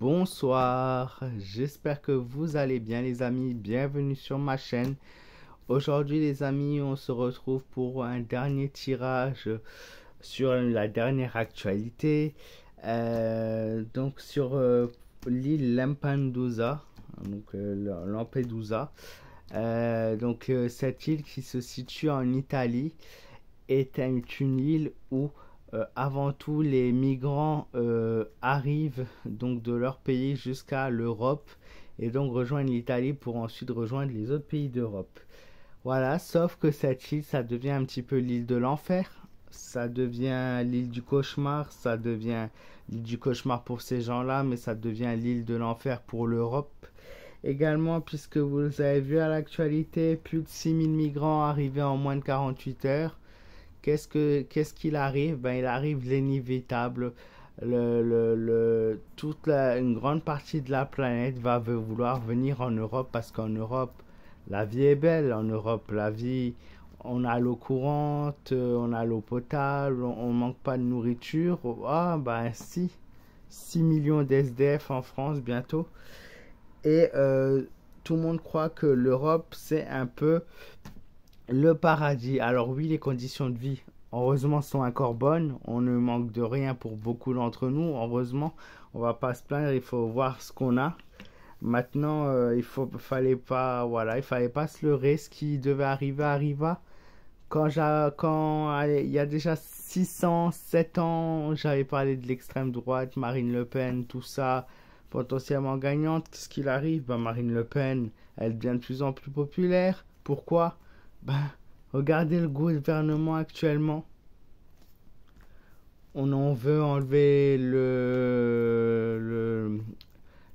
Bonsoir, j'espère que vous allez bien les amis, bienvenue sur ma chaîne. Aujourd'hui les amis, on se retrouve pour un dernier tirage sur la dernière actualité. Donc sur l'île Lampedusa, Lampedusa. Cette île qui se situe en Italie est une île où avant tout les migrants arrivent donc de leur pays jusqu'à l'Europe et donc rejoignent l'Italie pour ensuite rejoindre les autres pays d'Europe. Voilà, sauf que cette île, ça devient un petit peu l'île de l'enfer, ça devient l'île du cauchemar, ça devient l'île du cauchemar pour ces gens-là, mais ça devient l'île de l'enfer pour l'Europe. Également, puisque vous avez vu à l'actualité, plus de 6000 migrants arrivés en moins de 48 heures. Qu'est-ce qu'il arrive? Ben, il arrive l'inévitable. Une grande partie de la planète va vouloir venir en Europe parce qu'en Europe, la vie est belle. En Europe, la vie, on a l'eau courante, on a l'eau potable, on manque pas de nourriture. Ah, ben si, 6 millions d'SDF en France bientôt. Et tout le monde croit que l'Europe, c'est un peu le paradis. Alors oui, les conditions de vie, heureusement, sont encore bonnes. On ne manque de rien pour beaucoup d'entre nous. Heureusement, on va pas se plaindre. Il faut voir ce qu'on a. Maintenant, fallait pas, voilà, il fallait pas se leurrer. Ce qui devait arriver arriva. Allez, il y a déjà 607 ans, j'avais parlé de l'extrême droite, Marine Le Pen, tout ça, potentiellement gagnante. Qu'est-ce qu'il arrive? Ben, Marine Le Pen, elle devient de plus en plus populaire. Pourquoi? Ben, regardez le gouvernement actuellement. On en veut enlever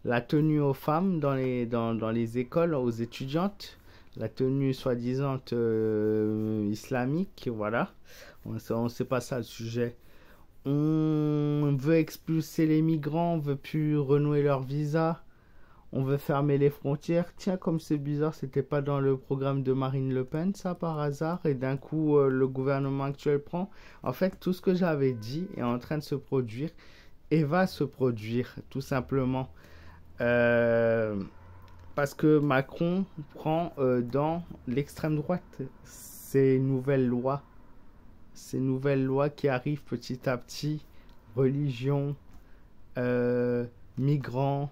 la tenue aux femmes dans les écoles, aux étudiantes. La tenue soi-disant islamique, voilà. On sait pas ça le sujet. On veut expulser les migrants, on veut plus renouer leur visa. On veut fermer les frontières. Tiens, comme c'est bizarre, c'était pas dans le programme de Marine Le Pen, ça, par hasard. Et d'un coup, le gouvernement actuel prend. En fait, tout ce que j'avais dit est en train de se produire et va se produire, tout simplement. Parce que Macron prend dans l'extrême droite ces nouvelles lois. Ces nouvelles lois qui arrivent petit à petit. Religion, migrants.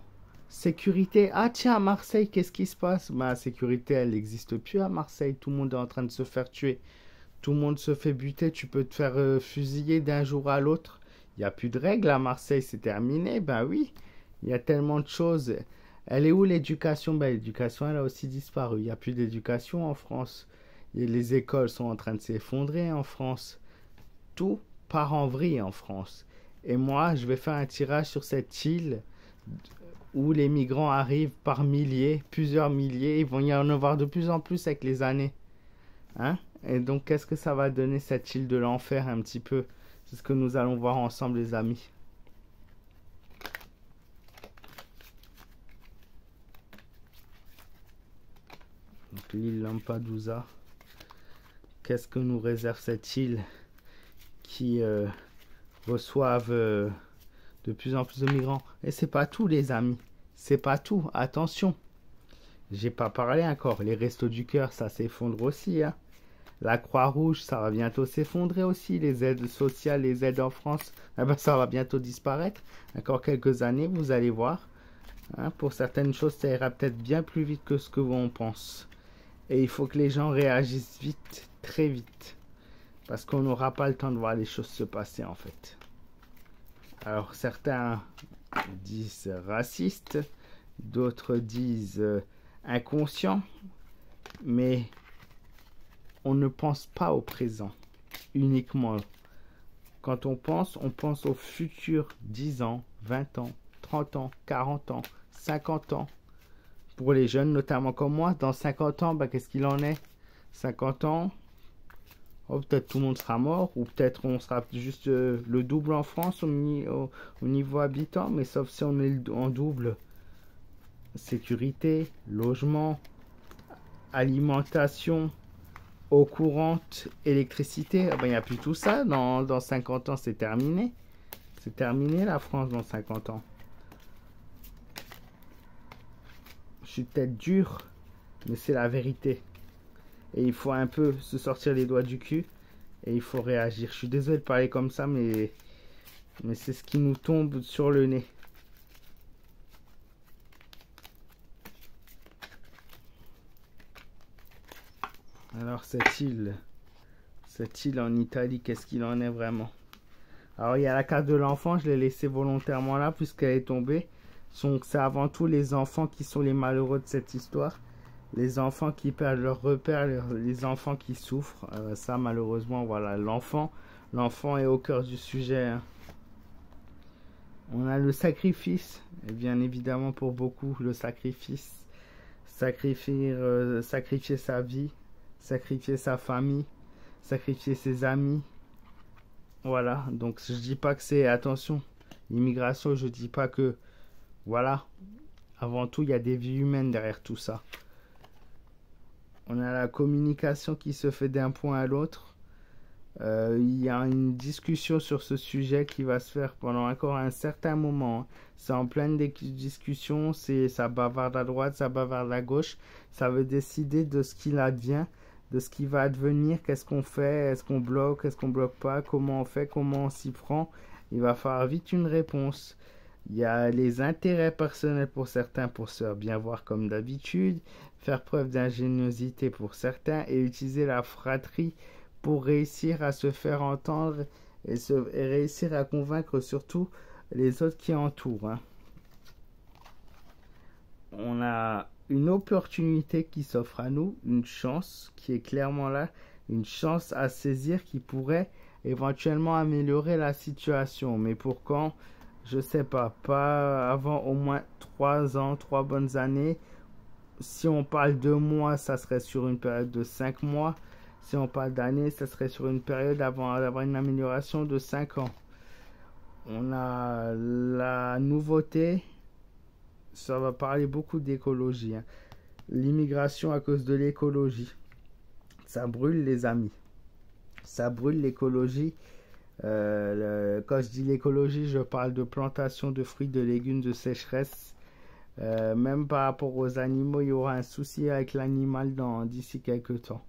Sécurité. Ah tiens, à Marseille, qu'est-ce qui se passe? Bah, la sécurité, elle n'existe plus à Marseille. Tout le monde est en train de se faire tuer. Tout le monde se fait buter. Tu peux te faire fusiller d'un jour à l'autre. Il n'y a plus de règles à Marseille, c'est terminé. Ben oui, il y a tellement de choses. Elle est où l'éducation? Ben, l'éducation, elle a aussi disparu. Il n'y a plus d'éducation en France. Et les écoles sont en train de s'effondrer en France. Tout part en vrille en France. Et moi, je vais faire un tirage sur cette île où les migrants arrivent par milliers, plusieurs milliers. Il va y en avoir de plus en plus avec les années. Hein? Et donc, qu'est-ce que ça va donner cette île de l'enfer un petit peu? C'est ce que nous allons voir ensemble, les amis. Donc, l'île Lampedusa. Qu'est-ce que nous réserve cette île qui reçoivent de plus en plus de migrants? Et c'est pas tout, les amis. C'est pas tout. Attention. J'ai pas parlé encore. Les Restos du Cœur, ça s'effondre aussi. Hein. La Croix-Rouge, ça va bientôt s'effondrer aussi. Les aides sociales, les aides en France, eh ben, ça va bientôt disparaître. Encore quelques années, vous allez voir. Hein, pour certaines choses, ça ira peut-être bien plus vite que ce que l'on pense. Et il faut que les gens réagissent vite, très vite. Parce qu'on n'aura pas le temps de voir les choses se passer, en fait. Alors, certains disent racistes, d'autres disent inconscients, mais on ne pense pas au présent uniquement. Quand on pense au futur 10 ans, 20 ans, 30 ans, 40 ans, 50 ans. Pour les jeunes, notamment comme moi, dans 50 ans, bah, qu'est-ce qu'il en est? 50 ans, oh, peut-être tout le monde sera mort, ou peut-être on sera juste le double en France au niveau habitant, mais sauf si on est en double. Sécurité, logement, alimentation, eau courante, électricité. Ah ben, il n'y a plus tout ça. Dans 50 ans, c'est terminé. C'est terminé la France dans 50 ans. Je suis peut-être dur, mais c'est la vérité. Et il faut un peu se sortir les doigts du cul et il faut réagir. Je suis désolé de parler comme ça, mais c'est ce qui nous tombe sur le nez. Alors cette île en Italie, qu'est-ce qu'il en est vraiment? Alors il y a la carte de l'enfant, je l'ai laissée volontairement là puisqu'elle est tombée. Donc c'est avant tout les enfants qui sont les malheureux de cette histoire. Les enfants qui perdent leurs repères, les enfants qui souffrent. Ça malheureusement, voilà, l'enfant est au cœur du sujet. Hein. On a le sacrifice, et bien évidemment pour beaucoup, le sacrifice. Sacrifier sa vie, sacrifier sa famille, sacrifier ses amis. Voilà, donc je dis pas que c'est, attention, l'immigration, je dis pas que, voilà, avant tout, il y a des vies humaines derrière tout ça. On a la communication qui se fait d'un point à l'autre. Il y a une discussion sur ce sujet qui va se faire pendant encore un certain moment. C'est en pleine discussion, ça bavarde à droite, ça bavarde à gauche. Ça veut décider de ce qu'il advient, de ce qui va advenir, qu'est-ce qu'on fait, est-ce qu'on bloque, est-ce qu'on bloque pas, comment on fait, comment on s'y prend. Il va falloir vite une réponse. Il y a les intérêts personnels pour certains pour se faire bien voir comme d'habitude, faire preuve d'ingéniosité pour certains et utiliser la fratrie pour réussir à se faire entendre et réussir à convaincre surtout les autres qui entourent. Hein. On a une opportunité qui s'offre à nous, une chance qui est clairement là, une chance à saisir qui pourrait éventuellement améliorer la situation. Mais pour quand? Je sais pas avant au moins 3 ans, 3 bonnes années. Si on parle de mois, ça serait sur une période de 5 mois. Si on parle d'années, ça serait sur une période avant d'avoir une amélioration de 5 ans. On a la nouveauté, ça va parler beaucoup d'écologie. Hein. L'immigration à cause de l'écologie. Ça brûle les amis. Ça brûle l'écologie. Quand je dis l'écologie, je parle de plantation de fruits, de légumes, de sécheresse. Même par rapport aux animaux, il y aura un souci avec l'animal d'ici quelques temps.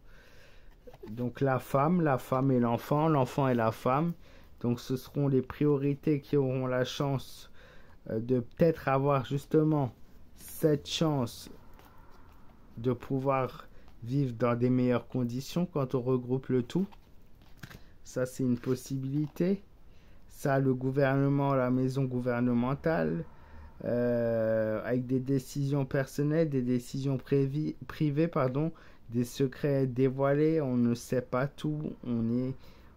Donc la femme et l'enfant et la femme. Donc ce seront les priorités qui auront la chance de peut-être avoir justement cette chance de pouvoir vivre dans des meilleures conditions quand on regroupe le tout. Ça c'est une possibilité. Ça le gouvernement, la maison gouvernementale, avec des décisions personnelles, des décisions privées, des secrets dévoilés, on ne sait pas tout, on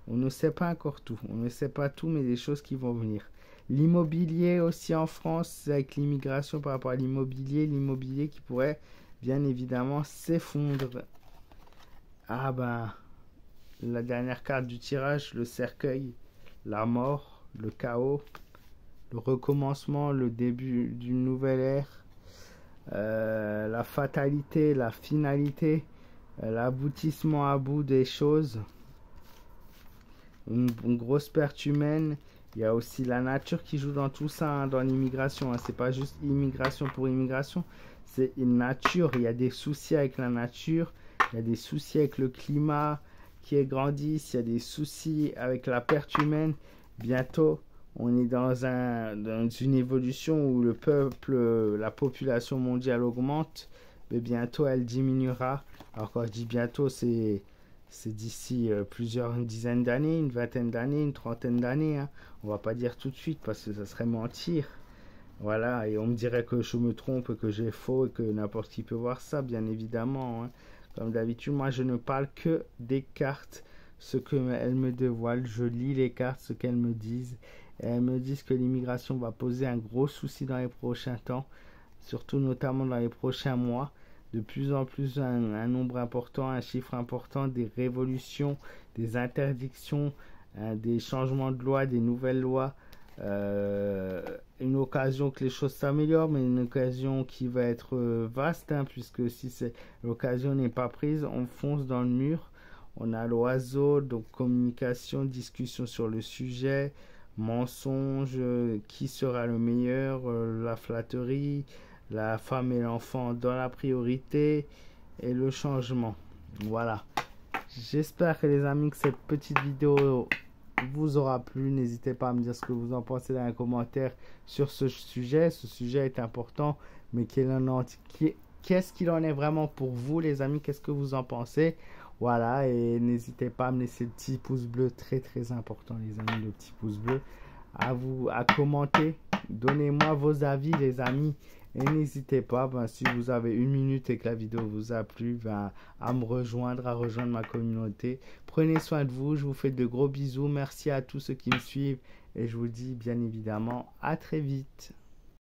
ne sait pas encore tout, on ne sait pas tout, mais des choses qui vont venir. L'immobilier aussi en France, avec l'immigration par rapport à l'immobilier qui pourrait bien évidemment s'effondrer. Ah ben, la dernière carte du tirage, le cercueil, la mort, le chaos, le recommencement, le début d'une nouvelle ère, la fatalité, la finalité, l'aboutissement à bout des choses, une grosse perte humaine. Il y a aussi la nature qui joue dans tout ça, hein, dans l'immigration. Hein. C'est pas juste immigration pour immigration, c'est une nature. Il y a des soucis avec la nature, il y a des soucis avec le climat qui grandissent, il y a des soucis avec la perte humaine. Bientôt, on est dans une évolution où le peuple, la population mondiale augmente, mais bientôt elle diminuera. Alors quand je dis bientôt, c'est d'ici plusieurs dizaines d'années, une vingtaine d'années, une trentaine d'années. Hein. On va pas dire tout de suite parce que ça serait mentir. Voilà, et on me dirait que je me trompe, que j'ai faux et que n'importe qui peut voir ça, bien évidemment. Hein. Comme d'habitude, moi je ne parle que des cartes, ce qu'elles me dévoilent. Je lis les cartes, ce qu'elles me disent. Et elles me disent que l'immigration va poser un gros souci dans les prochains temps, surtout notamment dans les prochains mois. De plus en plus un nombre important, un chiffre important, des révolutions, des interdictions, des changements de loi, des nouvelles lois. Une occasion que les choses s'améliorent, mais une occasion qui va être vaste, hein, puisque si l'occasion n'est pas prise, on fonce dans le mur. On a l'oiseau, donc communication, discussion sur le sujet, mensonge, qui sera le meilleur, la flatterie, la femme et l'enfant dans la priorité et le changement. Voilà. J'espère que les amis que cette petite vidéo vous aura plu. N'hésitez pas à me dire ce que vous en pensez dans les commentaires sur ce sujet. Ce sujet est important, mais qu'est-ce qu'il en est vraiment pour vous les amis? Qu'est-ce que vous en pensez? Voilà, et n'hésitez pas à me laisser le petit pouce bleu, très très important les amis, le petit pouce bleu. À commenter, donnez-moi vos avis les amis. Et n'hésitez pas, si vous avez 1 minute et que la vidéo vous a plu, à me rejoindre, à rejoindre ma communauté. Prenez soin de vous, je vous fais de gros bisous. Merci à tous ceux qui me suivent et je vous dis bien évidemment à très vite.